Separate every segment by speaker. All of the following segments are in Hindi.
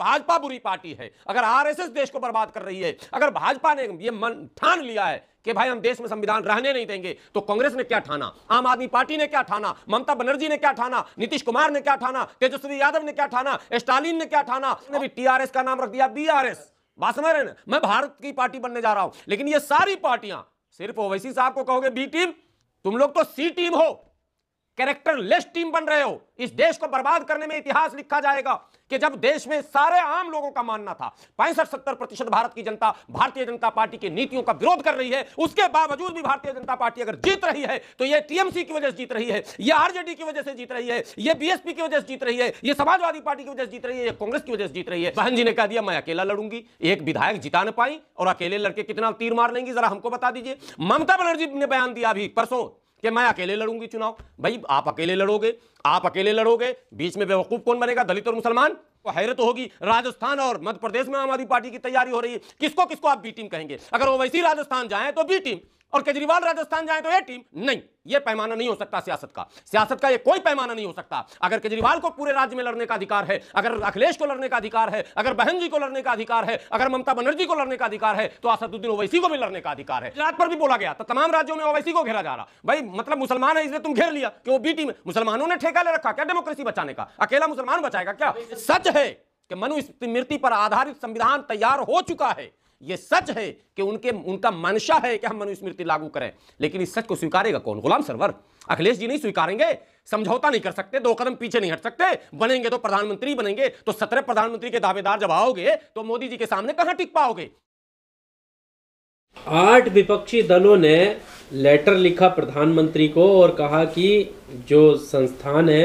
Speaker 1: भाजपा बुरी पार्टी है, अगर आरएसएस देश को बर्बाद कर रही है, अगर भाजपा ने ये मन ठान लिया है कि भाई हम देश में संविधान रहने नहीं देंगे, तो कांग्रेस ने क्या ठाना, आम आदमी पार्टी ने क्या ठाना, ममता बनर्जी ने क्या ठाना, नीतीश कुमार ने क्या ठाना, तेजस्वी यादव ने क्या ठाना, स्टालिन ने क्या ठाना, ने भी टीआरएस का नाम रख दिया बीआरएस। बात समझ रहे हैं? मैं भारत की पार्टी बनने जा रहा हूं, लेकिन ये सारी पार्टियां, सिर्फ ओवैसी साहब को कहोगे बी टीम, तुम लोग तो सी टीम हो, कैरेक्टरलेस टीम बन रहे हो। इस देश को बर्बाद करने में इतिहास लिखा जाएगा कि जब देश में सारे आम लोगों का मानना था 65-70% भारत की जनता भारतीय जनता पार्टी की नीतियों का विरोध कर रही है, उसके बावजूद भी भारतीय जनता पार्टी अगर जीत रही है तो यह टीएमसी की वजह से जीत रही है, यह आरजेडी की वजह से जीत रही है, यह बीएसपी की वजह से जीत रही है, यह समाजवादी पार्टी की वजह से जीत रही है, यह कांग्रेस की वजह से जीत रही है। बहन जी ने कह दिया मैं अकेला लड़ूंगी, एक विधायक जिता न पाई और अकेले लड़के कितना तीर मार लेंगी, जरा हमको बता दीजिए। ममता बनर्जी ने बयान दिया अभी परसों कि मैं अकेले लड़ूंगी चुनाव। भाई आप अकेले लड़ोगे, बीच में बेवकूफ कौन बनेगा, दलित और मुसलमान? तो हैरत होगी। राजस्थान और मध्य प्रदेश में आम आदमी पार्टी की तैयारी हो रही है, किसको किसको आप बी टीम कहेंगे? अगर ओवैसी राजस्थान जाए तो बी टीम और केजरीवाल राजस्थान जाए तो ए टीम। नहीं, यह पैमाना नहीं हो सकता सियासत का ये कोई पैमाना नहीं हो सकता। अगर केजरीवाल को पूरे राज्य में लड़ने का अधिकार है, अगर अखिलेश को लड़ने का अधिकार है, अगर बहन जी को लड़ने का अधिकार है, अगर ममता बनर्जी को लड़ने का अधिकार है, तो असदुद्दीन ओवैसी को भी लड़ने का अधिकार है। गुजरात पर भी बोला गया था तमाम राज्यों में ओवैसी को घेरा जा रहा। भाई मतलब मुसलमान है इसलिए तुम घेर लिया कि वो बी टीम। मुसलमानों ने ठेका ले रखा क्या डेमोक्रेसी बचाने का? अकेला मुसलमान बचाएगा क्या? सच है कि मनुस्मृति पर आधारित संविधान तैयार हो चुका है, यह सच है कि उनका मंशा है कि हम मनुस्मृति लागू करें, लेकिन इस सच को स्वीकारेगा कौन? गुलाम सरवर अखिलेश जी नहीं स्वीकारेंगे, समझौता नहीं कर सकते, 2 कदम पीछे नहीं हट सकते। बनेंगे तो प्रधानमंत्री बनेंगे, तो 17 प्रधानमंत्री के दावेदार जब आओगे तो मोदी जी के सामने कहां टिक पाओगे?
Speaker 2: 8 विपक्षी दलों ने लेटर लिखा प्रधानमंत्री को और कहा कि जो संस्थान है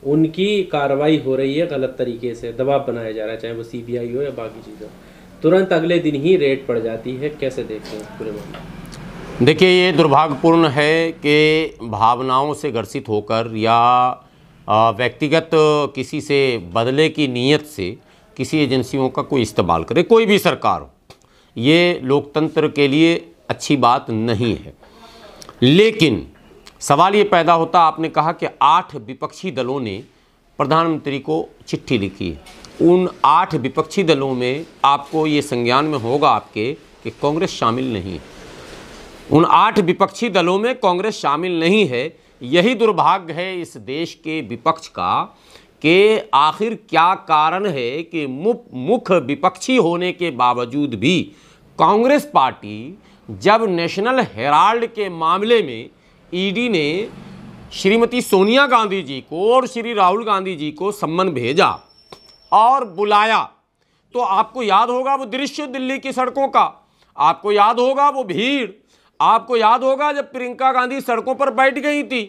Speaker 2: उनकी कार्रवाई हो रही है गलत तरीके से, दबाव बनाया जा रहा है, चाहे वो सीबीआई हो या बाकी चीज़ हो। तुरंत अगले दिन ही रेड पड़ जाती है। कैसे देखते हैं पूरे मामले?
Speaker 1: देखिए, ये दुर्भाग्यपूर्ण है कि भावनाओं से ग्रसित होकर या व्यक्तिगत किसी से बदले की नीयत से किसी एजेंसियों का कोई इस्तेमाल करे, कोई भी सरकार हो, ये लोकतंत्र के लिए अच्छी बात नहीं है। लेकिन सवाल ये पैदा होता, आपने कहा कि 8 विपक्षी दलों ने प्रधानमंत्री को चिट्ठी लिखी है। उन 8 विपक्षी दलों में आपको ये संज्ञान में होगा आपके कि कांग्रेस शामिल नहीं है। उन 8 विपक्षी दलों में कांग्रेस शामिल नहीं है। यही दुर्भाग्य है इस देश के विपक्ष का कि आखिर क्या कारण है कि मुख्य विपक्षी होने के बावजूद भी कांग्रेस पार्टी जब नेशनल हेराल्ड के मामले में ईडी ने श्रीमती सोनिया गांधी जी को और श्री राहुल गांधी जी को सम्मन भेजा और बुलाया, तो आपको याद होगा वो दृश्य दिल्ली की सड़कों का, आपको याद होगा वो भीड़, आपको याद होगा जब प्रियंका गांधी सड़कों पर बैठ गई थी,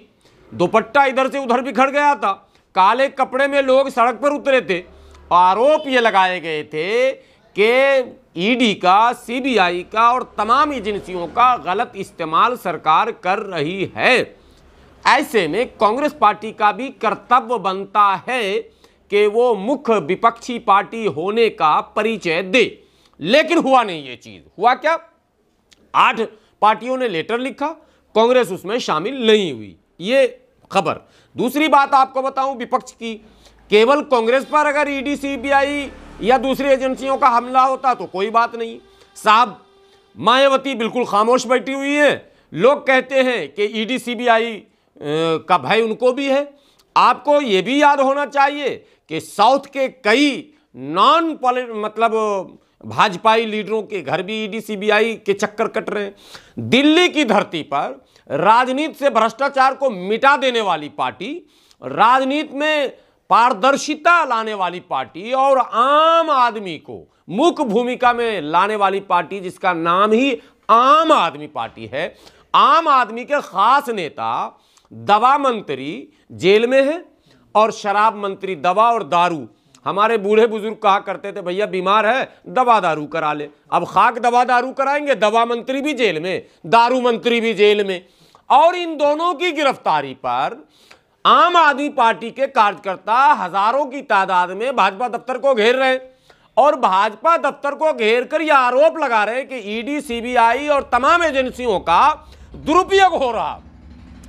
Speaker 1: दुपट्टा इधर से उधर बिखर गया था, काले कपड़े में लोग सड़क पर उतरे थे। आरोप ये लगाए गए थे कि ईडी का, सीबीआई का और तमाम एजेंसियों का गलत इस्तेमाल सरकार कर रही है। ऐसे में कांग्रेस पार्टी का भी कर्तव्य बनता है कि वो मुख्य विपक्षी पार्टी होने का परिचय दे, लेकिन हुआ नहीं। ये चीज हुआ क्या? 8 पार्टियों ने लेटर लिखा, कांग्रेस उसमें शामिल नहीं हुई, ये खबर। दूसरी बात आपको बताऊं विपक्ष की, केवल कांग्रेस पर अगर ईडी, सीबीआई या दूसरी एजेंसियों का हमला होता तो कोई बात नहीं साहब, मायावती बिल्कुल खामोश बैठी हुई है। लोग कहते हैं कि ईडी सीबीआई का भय उनको भी है। आपको यह भी याद होना चाहिए कि साउथ के कई भाजपाई लीडरों के घर भी ईडी सीबीआई के चक्कर कट रहे हैं। दिल्ली की धरती पर राजनीति से भ्रष्टाचार को मिटा देने वाली पार्टी, राजनीति में पारदर्शिता लाने वाली पार्टी और आम आदमी को मुख्य भूमिका में लाने वाली पार्टी, जिसका नाम ही आम आदमी पार्टी है। आम आदमी के खास नेता दवा मंत्री जेल में है और शराब मंत्री, दवा और दारू, हमारे बूढ़े बुजुर्ग कहा करते थे भैया बीमार है दवा दारू करा ले। अब खाक दवा दारू कराएंगे, दवा मंत्री भी जेल में, दारू मंत्री भी जेल में। और इन दोनों की गिरफ्तारी पर आम आदमी पार्टी के कार्यकर्ता हजारों की तादाद में भाजपा दफ्तर को घेर रहे हैं और भाजपा दफ्तर को घेर कर यह आरोप लगा रहे हैं कि ईडी, सीबीआई और तमाम एजेंसियों का दुरुपयोग हो रहा।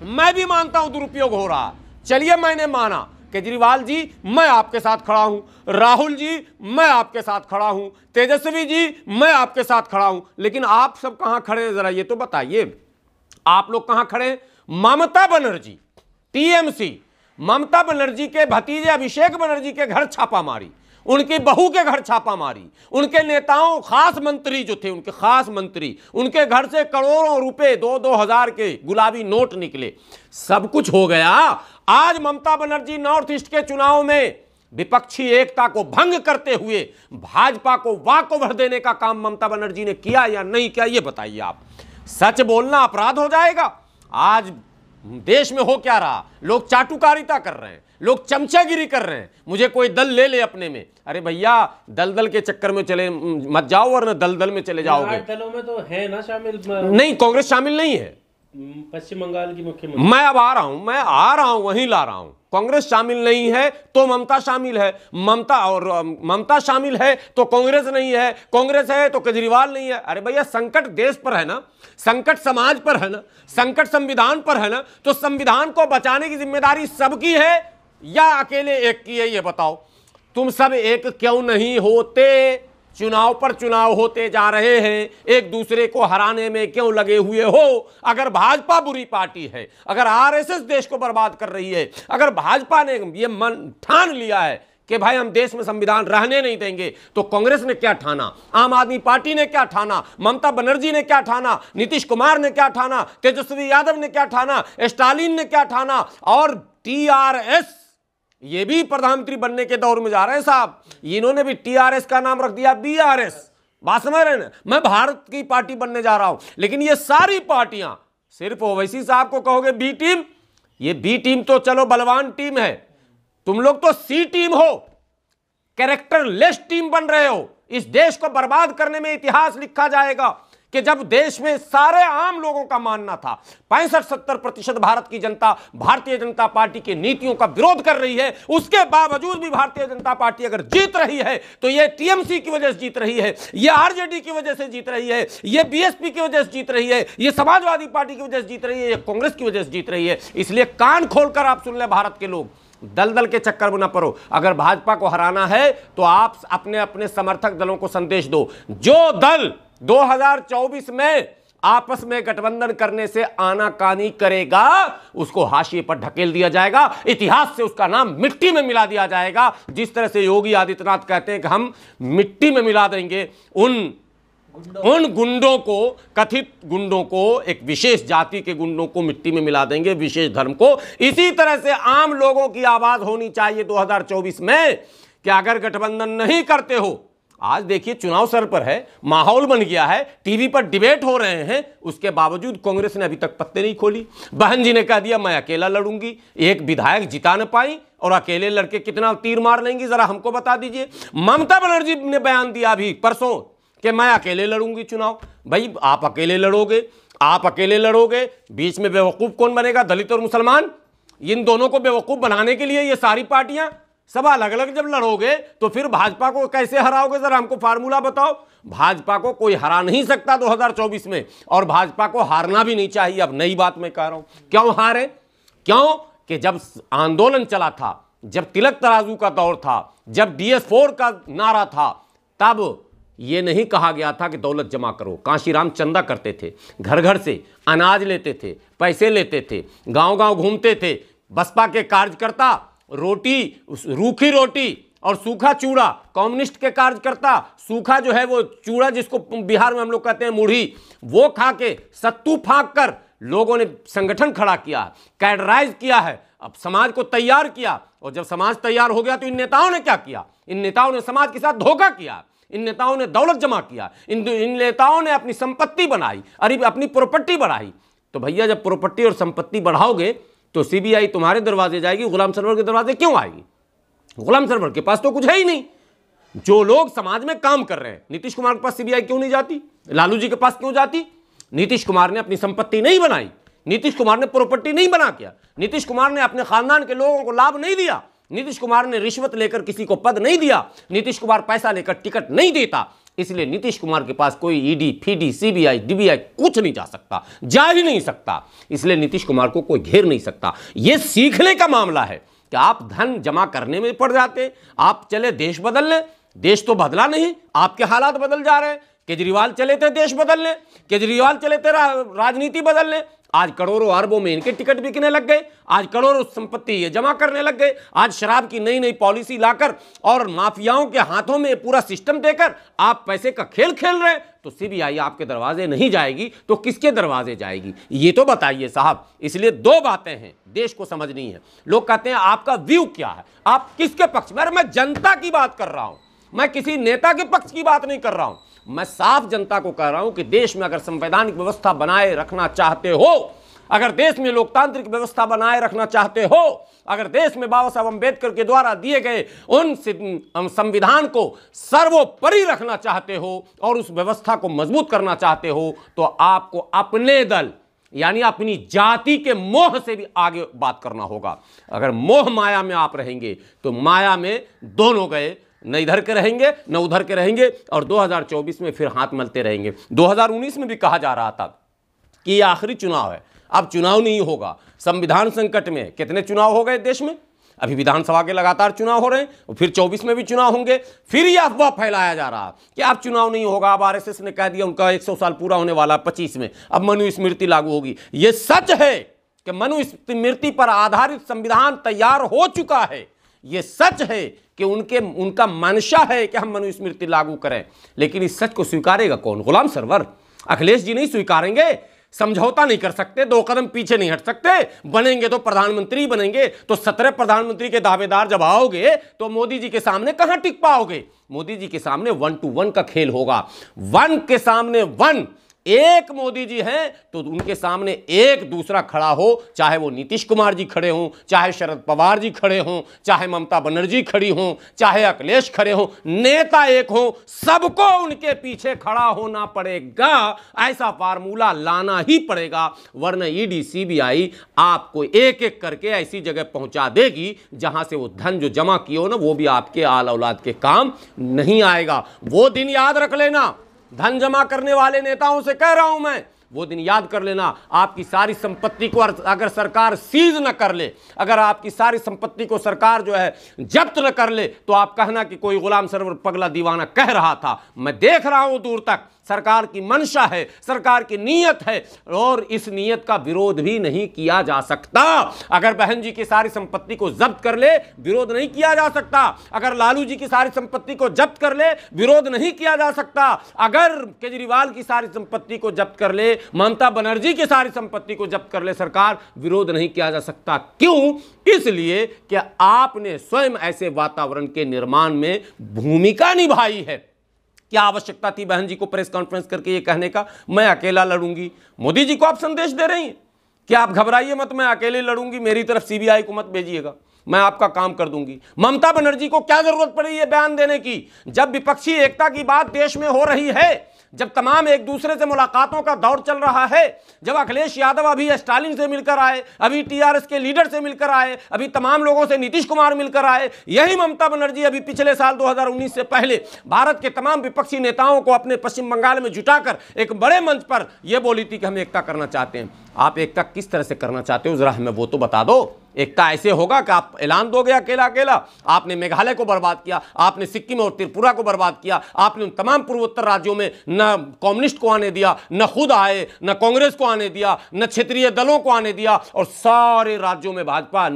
Speaker 1: मैं भी मानता हूं दुरुपयोग हो रहा। चलिए मैंने माना केजरीवाल जी मैं आपके साथ खड़ा हूं, राहुल जी मैं आपके साथ खड़ा हूं, तेजस्वी जी मैं आपके साथ खड़ा हूं, लेकिन आप सब कहां खड़े हैं जरा ये तो बताइए। आप लोग कहां खड़े हैं? ममता बनर्जी, टीएमसी, ममता बनर्जी के भतीजे अभिषेक बनर्जी के घर छापा मारी, उनकी बहू के घर छापा मारी, उनके नेताओं खास मंत्री जो थे, उनके खास मंत्री, उनके घर से करोड़ों रुपए 2-2 हजार के गुलाबी नोट निकले, सब कुछ हो गया। आज ममता बनर्जी नॉर्थ ईस्ट के चुनाव में विपक्षी एकता को भंग करते हुए भाजपा को वाक ओवर देने का काम ममता बनर्जी ने किया या नहीं किया, ये बताइए आप। सच बोलना अपराध हो जाएगा। आज देश में हो क्या रहा? लोग चाटुकारिता कर रहे हैं, लोग चमचागिरी कर रहे हैं, मुझे कोई दल ले ले अपने में। अरे भैया दलदल के चक्कर में चले मत जाओ, वरना दलदल में चले जाओगे।
Speaker 2: दलों में तो है ना शामिल?
Speaker 1: नहीं, कांग्रेस शामिल नहीं है।
Speaker 2: पश्चिम बंगाल की मुख्यमंत्री,
Speaker 1: मैं अब आ रहा हूं वहीं ला रहा हूं। कांग्रेस शामिल नहीं है तो ममता शामिल है, ममता शामिल है तो कांग्रेस नहीं है, कांग्रेस है तो केजरीवाल नहीं है। अरे भैया संकट देश पर है ना, संकट समाज पर है ना, संकट संविधान पर है ना, तो संविधान को बचाने की जिम्मेदारी सबकी है या अकेले एक की है, ये बताओ। तुम सब एक क्यों नहीं होते? चुनाव पर चुनाव होते जा रहे हैं, एक दूसरे को हराने में क्यों लगे हुए हो? अगर भाजपा बुरी पार्टी है, अगर आरएसएस देश को बर्बाद कर रही है, अगर भाजपा ने ये मन ठान लिया है कि भाई हम देश में संविधान रहने नहीं देंगे, तो कांग्रेस ने क्या ठाना, आम आदमी पार्टी ने क्या ठाना, ममता बनर्जी ने क्या ठाना, नीतीश कुमार ने क्या ठाना, तेजस्वी यादव ने क्या ठाना, स्टालिन ने क्या ठाना, और टीआरएस ये भी प्रधानमंत्री बनने के दौर में जा रहे हैं साहब। इन्होंने भी टीआरएस का नाम रख दिया बीआरएस। बात समझ रहे हैं? मैं भारत की पार्टी बनने जा रहा हूं, लेकिन ये सारी पार्टियां, सिर्फ ओवैसी साहब को कहोगे बी टीम, ये बी टीम तो चलो बलवान टीम है, तुम लोग तो सी टीम हो, कैरेक्टरलेस टीम बन रहे हो। इस देश को बर्बाद करने में इतिहास लिखा जाएगा कि जब देश में सारे आम लोगों का मानना था 65-70% भारत की जनता भारतीय जनता पार्टी की नीतियों का विरोध कर रही है, उसके बावजूद भी भारतीय जनता पार्टी अगर जीत रही है तो ये टीएमसी की वजह से जीत रही है, ये आरजेडी की वजह से जीत रही है, ये बीएसपी की वजह से जीत रही है, ये समाजवादी पार्टी की वजह से जीत रही है, ये कांग्रेस की वजह से जीत रही है। इसलिए कान खोलकर आप सुन ले भारत के लोग, दलदल के चक्कर में ना पड़ो। अगर भाजपा को हराना है तो आप अपने अपने समर्थक दलों को संदेश दो, जो दल 2024 में आपस में गठबंधन करने से आनाकानी करेगा उसको हाशिए पर ढकेल दिया जाएगा, इतिहास से उसका नाम मिट्टी में मिला दिया जाएगा। जिस तरह से योगी आदित्यनाथ कहते हैं कि हम मिट्टी में मिला देंगे उन गुंडों को, कथित गुंडों को, एक विशेष जाति के गुंडों को मिट्टी में मिला देंगे, विशेष धर्म को। इसी तरह से आम लोगों की आवाज होनी चाहिए 2024 में कि अगर गठबंधन नहीं करते हो, आज देखिए चुनाव सर पर है, माहौल बन गया है, टीवी पर डिबेट हो रहे हैं, उसके बावजूद कांग्रेस ने अभी तक पत्ते नहीं खोली। बहन जी ने कह दिया मैं अकेला लड़ूंगी, एक विधायक जिता न पाई और अकेले लड़के कितना तीर मार लेंगी जरा हमको बता दीजिए। ममता बनर्जी ने बयान दिया अभी परसों कि मैं अकेले लड़ूंगी चुनाव। भाई आप अकेले लड़ोगे, आप अकेले लड़ोगे, बीच में बेवकूफ कौन बनेगा? दलित और मुसलमान। इन दोनों को बेवकूफ बनाने के लिए ये सारी पार्टियां सब अलग अलग जब लड़ोगे तो फिर भाजपा को कैसे हराओगे? जरा हमको फार्मूला बताओ। भाजपा को कोई हरा नहीं सकता 2024 में, और भाजपा को हारना भी नहीं चाहिए। अब नई बात मैं कह रहा हूं, क्यों हारे? क्यों कि जब आंदोलन चला था, जब तिलक तराजू का दौर था, जब DS4 का नारा था, तब ये नहीं कहा गया था कि दौलत जमा करो। कांशीराम चंदा करते थे, घर घर से अनाज लेते थे, पैसे लेते थे, गांव गांव घूमते थे। बसपा के कार्यकर्ता रोटी, रूखी रोटी और सूखा चूड़ा, कम्युनिस्ट के कार्यकर्ता सूखा जो है वो चूड़ा जिसको बिहार में हम लोग कहते हैं मुढ़ी, वो खा के सत्तू फाँक कर लोगों ने संगठन खड़ा किया, कैडराइज किया है, अब समाज को तैयार किया। और जब समाज तैयार हो गया तो इन नेताओं ने क्या किया? इन नेताओं ने समाज के साथ धोखा किया, इन नेताओं ने दौलत जमा किया, इन नेताओं ने अपनी संपत्ति बनाई, अरे अपनी प्रॉपर्टी बढ़ाई। तो भैया जब प्रॉपर्टी और संपत्ति बढ़ाओगे तो सीबीआई तुम्हारे दरवाजे जाएगी, गुलाम सरवर के दरवाजे क्यों आएगी? गुलाम सरवर के पास तो कुछ है ही नहीं। जो लोग समाज में काम कर रहे हैं, नीतीश कुमार के पास सीबीआई क्यों नहीं जाती? लालू जी के पास क्यों जाती? नीतीश कुमार ने अपनी संपत्ति नहीं बनाई, नीतीश कुमार ने प्रॉपर्टी नहीं बना किया, नीतीश कुमार ने अपने खानदान के लोगों को लाभ नहीं दिया, नीतीश कुमार ने रिश्वत लेकर किसी को पद नहीं दिया, नीतीश कुमार पैसा लेकर टिकट नहीं देता। इसलिए नीतीश कुमार के पास कोई ईडी, फीडी, सीबीआई, डीबीआई कुछ नहीं जा सकता, जा ही नहीं सकता। इसलिए नीतीश कुमार को कोई घेर नहीं सकता। यह सीखने का मामला है कि आप धन जमा करने में पड़ जाते, आप चले देश बदलने, देश तो बदला नहीं, आपके हालात बदल जा रहे हैं। केजरीवाल चले थे देश बदलने, केजरीवाल चले थे राजनीति बदलने, आज करोड़ों अरबों में इनके टिकट बिकने लग गए, आज करोड़ों संपत्ति ये जमा करने लग गए, आज शराब की नई नई पॉलिसी लाकर और माफियाओं के हाथों में पूरा सिस्टम देकर आप पैसे का खेल खेल रहे हैं। तो सीबीआई आपके दरवाजे नहीं जाएगी तो किसके दरवाजे जाएगी, ये तो बताइए साहब। इसलिए दो बातें हैं, देश को समझनी है। लोग कहते हैं आपका व्यू क्या है, आप किसके पक्ष में? अरे मैं जनता की बात कर रहा हूं, मैं किसी नेता के पक्ष की बात नहीं कर रहा हूं। मैं साफ जनता को कह रहा हूं कि देश में अगर संवैधानिक व्यवस्था बनाए रखना चाहते हो, अगर देश में लोकतांत्रिक व्यवस्था बनाए रखना चाहते हो, अगर देश में बाबा साहब अम्बेडकर के द्वारा दिए गए उन संविधान को सर्वोपरि रखना चाहते हो और उस व्यवस्था को मजबूत करना चाहते हो, तो आपको अपने दल यानी अपनी जाति के मोह से भी आगे बात करना होगा। अगर मोह माया में आप रहेंगे तो माया में दोनों गए, न इधर के रहेंगे न उधर के रहेंगे, और 2024 में फिर हाथ मलते रहेंगे। 2019 में भी कहा जा रहा था कि ये आखिरी चुनाव है, अब चुनाव नहीं होगा। संविधान संकट में कितने चुनाव हो गए देश में, अभी विधानसभा के लगातार चुनाव हो रहे हैं, फिर 24 में भी चुनाव होंगे। फिर यह अफवाह फैलाया जा रहा कि अब चुनाव नहीं होगा, अब आरएसएस ने कह दिया उनका 100 साल पूरा होने वाला 25 में, अब मनुस्मृति लागू होगी। यह सच है कि मनुस्मृति पर आधारित संविधान तैयार हो चुका है, यह सच है कि उनका मंशा है कि हम मनुस्मृति लागू करें, लेकिन इस सच को स्वीकारेगा कौन? गुलाम सरवर, अखिलेश जी नहीं स्वीकारेंगे, समझौता नहीं कर सकते, 2 कदम पीछे नहीं हट सकते। बनेंगे तो प्रधानमंत्री बनेंगे, तो 17 प्रधानमंत्री के दावेदार जब आओगे तो मोदी जी के सामने कहां टिक पाओगे? मोदी जी के सामने 1 to 1 का खेल होगा, 1 के सामने 1। एक मोदी जी हैं तो उनके सामने एक दूसरा खड़ा हो, चाहे वो नीतीश कुमार जी खड़े हों, चाहे शरद पवार जी खड़े हों, चाहे ममता बनर्जी खड़ी हों, चाहे अखिलेश खड़े हों, नेता एक हो, सबको उनके पीछे खड़ा होना पड़ेगा। ऐसा फार्मूला लाना ही पड़ेगा, वरना ईडी सीबीआई आपको एक एक करके ऐसी जगह पहुंचा देगी जहां से वो धन जो जमा किए हो ना, वो भी आपके आल औलाद के काम नहीं आएगा। वो दिन याद रख लेना, धन जमा करने वाले नेताओं से कह रहा हूं मैं, वो दिन याद कर लेना। आपकी सारी संपत्ति को अगर सरकार सीज न कर ले, अगर आपकी सारी संपत्ति को सरकार जो है जब्त न कर ले, तो आप कहना कि कोई गुलाम सरवर पगला दीवाना कह रहा था। मैं देख रहा हूं दूर तक, सरकार की मंशा है, सरकार की नीयत है, और इस नीयत का विरोध भी नहीं किया जा सकता। अगर बहन जी की सारी संपत्ति को जब्त कर ले, विरोध नहीं किया जा सकता। अगर लालू जी की सारी संपत्ति को जब्त कर ले, विरोध नहीं किया जा सकता। अगर केजरीवाल की सारी संपत्ति को जब्त कर ले, ममता बनर्जी की सारी संपत्ति को जब्त कर ले सरकार, विरोध नहीं किया जा सकता। क्यों? इसलिए कि आपने स्वयं ऐसे वातावरण के निर्माण में भूमिका निभाई है। क्या आवश्यकता थी बहन जी को प्रेस कॉन्फ्रेंस करके ये कहने का, मैं अकेला लड़ूंगी? मोदी जी को आप संदेश दे रही हैं कि आप घबराइए मत, मैं अकेले लड़ूंगी, मेरी तरफ सीबीआई को मत भेजिएगा, मैं आपका काम कर दूंगी। ममता बनर्जी को क्या जरूरत पड़ी ये बयान देने की, जब विपक्षी एकता की बात देश में हो रही है, जब तमाम एक दूसरे से मुलाकातों का दौर चल रहा है, जब अखिलेश यादव अभी स्टालिन से मिलकर आए, अभी टीआरएस के लीडर से मिलकर आए, अभी तमाम लोगों से नीतीश कुमार मिलकर आए, यही ममता बनर्जी अभी पिछले साल 2019 से पहले भारत के तमाम विपक्षी नेताओं को अपने पश्चिम बंगाल में जुटाकर एक बड़े मंच पर यह बोली थी कि हम एकता करना चाहते हैं। आप एकता किस तरह से करना चाहते हो, जरा हमें वो तो बता दो। एकता ऐसे होगा कि आप ऐलान दोगे अकेला अकेला? आपने मेघालय को बर्बाद किया, आपने सिक्किम और त्रिपुरा को बर्बाद किया, आपने उन तमाम पूर्वोत्तर राज्यों में न कम्युनिस्ट को आने दिया, न खुद आए, न कांग्रेस को आने दिया, न क्षेत्रीय दलों को आने दिया, और सारे राज्यों में भाजपा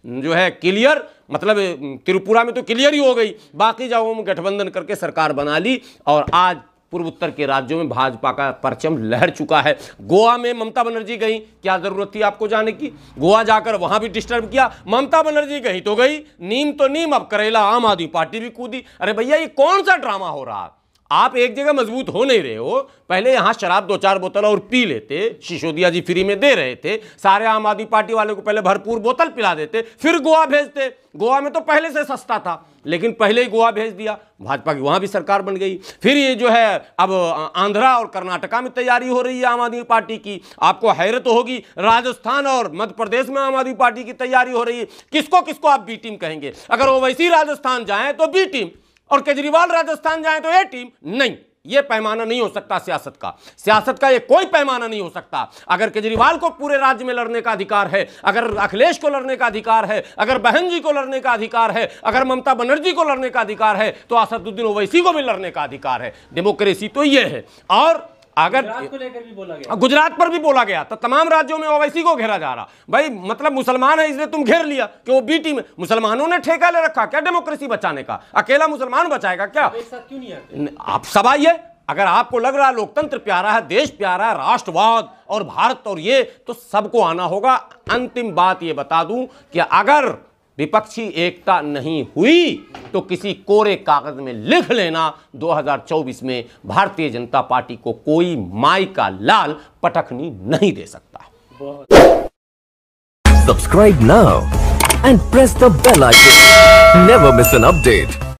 Speaker 1: जो है क्लियर, मतलब त्रिपुरा में तो क्लियर ही हो गई, बाकी जगहों में गठबंधन करके सरकार बना ली, और आज पूर्वोत्तर के राज्यों में भाजपा का परचम लहर चुका है। गोवा में ममता बनर्जी गई, क्या जरूरत थी आपको जाने की? गोवा जाकर वहां भी डिस्टर्ब किया। ममता बनर्जी गई तो गई, नीम तो नीम, अब करेला आम आदमी पार्टी भी कूदी। अरे भैया ये कौन सा ड्रामा हो रहा है? आप एक जगह मजबूत हो नहीं रहे हो। पहले यहां शराब 2-4 बोतल और पी लेते, सिसोदिया जी फ्री में दे रहे थे, सारे आम आदमी पार्टी वाले को पहले भरपूर बोतल पिला देते, फिर गोवा भेजते। गोवा में तो पहले से सस्ता था, लेकिन पहले ही गोवा भेज दिया, भाजपा की वहां भी सरकार बन गई। फिर ये जो है अब आंध्रा और कर्नाटका में तैयारी हो रही है आम आदमी पार्टी की। आपको हैरत होगी, राजस्थान और मध्य प्रदेश में आम आदमी पार्टी की तैयारी हो रही है। किसको किसको आप बी टीम कहेंगे? अगर ओवैसी राजस्थान जाए तो बी टीम, और केजरीवाल राजस्थान जाए तो ए टीम। नहीं, ये पैमाना नहीं हो सकता सियासत का। सियासत का ये कोई पैमाना नहीं हो सकता। अगर केजरीवाल को पूरे राज्य में लड़ने का अधिकार है, अगर अखिलेश को लड़ने का अधिकार है, अगर बहन जी को लड़ने का अधिकार है, अगर ममता बनर्जी को लड़ने का अधिकार है, तो असदुद्दीन ओवैसी को भी लड़ने का अधिकार है। डेमोक्रेसी तो ये है। और अगर
Speaker 2: गुजरात को लेकर भी बोला गया,
Speaker 1: गुजरात पर भी बोला गया, तो तमाम राज्यों में ओवैसी को घेरा जा रहा। भाई मतलब मुसलमान है इसलिए तुम घेर लिया कि वो बी टीम। मुसलमानों ने ठेका ले रखा क्या डेमोक्रेसी बचाने का? अकेला मुसलमान बचाएगा क्या?
Speaker 2: एक साथ क्यों नहीं आते?
Speaker 1: आप सब आइए। अगर आपको लग रहा है लोकतंत्र प्यारा है, देश प्यारा है, राष्ट्रवाद और भारत और ये, तो सबको आना होगा। अंतिम बात ये बता दूं कि अगर विपक्षी एकता नहीं हुई तो किसी कोरे कागज में लिख लेना 2024 में भारतीय जनता पार्टी को कोई माई का लाल पटखनी नहीं दे सकता।
Speaker 3: Subscribe now and press the bell icon. Never miss an update.